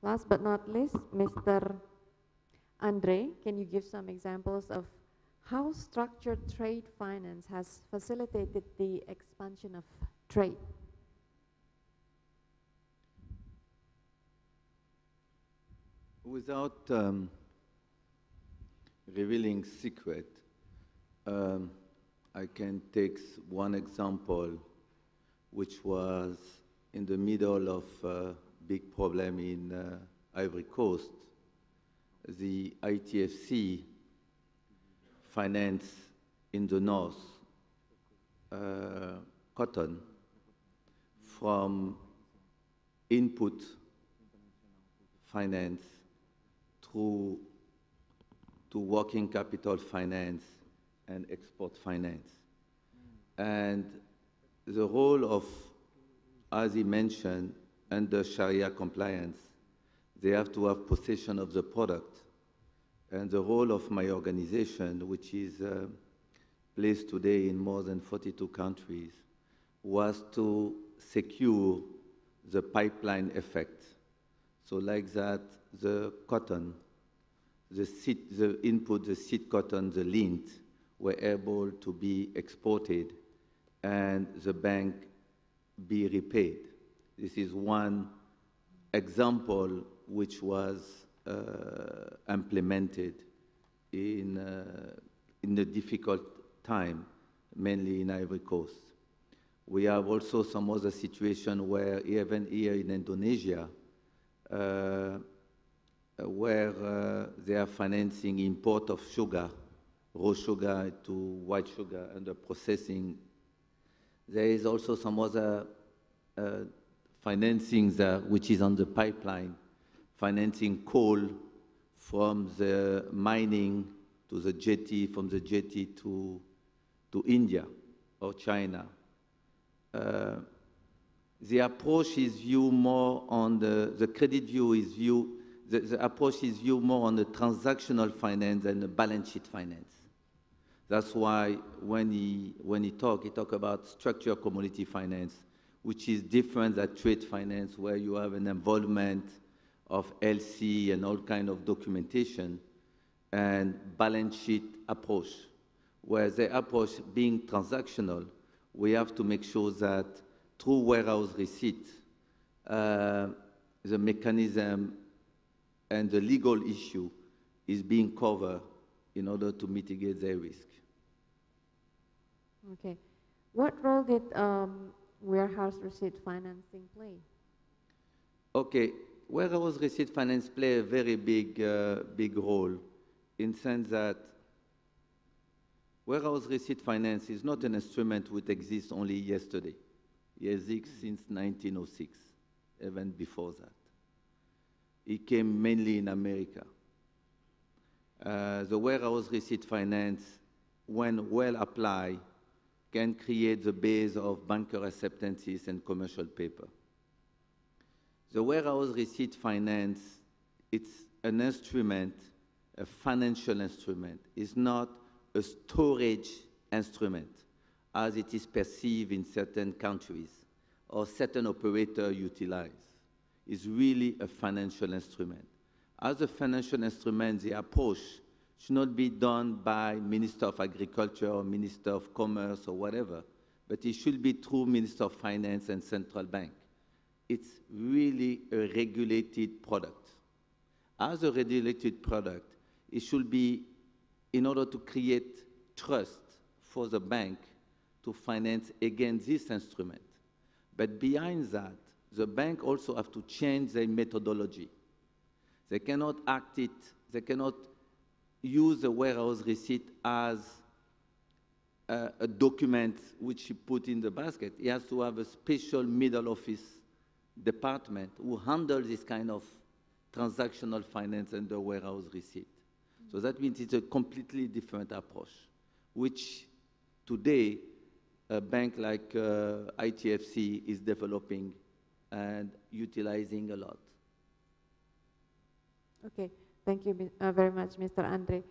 Last but not least, Mr. Andre, can you give some examples of how structured trade finance has facilitated the expansion of trade? Without revealing secret, I can take one example, which was in the middle of a big problem in Ivory Coast. The ITFC financed in the north cotton from input finance through to working capital finance and export finance. And the role of, as he mentioned, under Sharia compliance, they have to have possession of the product. And the role of my organization, which is placed today in more than 42 countries, was to secure the pipeline effect. So like that, the cotton, the input, the seed cotton, the lint, were able to be exported and the bank be repaid. This is one example which was implemented in a difficult time, mainly in Ivory Coast. We have also some other situation where even here in Indonesia, where they are financing import of sugar, raw sugar to white sugar, and the processing. There is also some other financing which is on the pipeline, financing coal from the mining to the jetty, from the jetty to India or China. The approach is viewed more on the credit view is viewed, the approach is viewed more on the transactional finance and the balance sheet finance. That's why when he talk about structured commodity finance, which is different than trade finance, where you have an involvement of LC and all kind of documentation, and balance sheet approach, where the approach being transactional, we have to make sure that through warehouse receipt, the mechanism and the legal issue is being covered in order to mitigate their risk. Okay. What role did warehouse receipt financing play? Okay, warehouse receipt finance play a very big role in the sense that warehouse receipt finance is not an instrument which exists only yesterday. It exists since 1906, even before that. It came mainly in America. The warehouse receipt finance, when well applied, can create the base of banker acceptances and commercial paper. The warehouse receipt finance, it's an instrument, a financial instrument. It's not a storage instrument, as it is perceived in certain countries or certain operators utilize. It's really a financial instrument. As a financial instrument, the approach should not be done by Minister of Agriculture or Minister of Commerce or whatever, but it should be through Minister of Finance and Central Bank. It's really a regulated product. As a regulated product, it should be, in order to create trust for the bank to finance against this instrument. But behind that, the bank also have to change their methodology. They cannot they cannot use the warehouse receipt as a document which you put in the basket. It has to have a special middle office department who handles this kind of transactional finance and the warehouse receipt. So that means it's a completely different approach, which today a bank like ITFC is developing and utilizing a lot. Okay, thank you very much, Mr. Andre.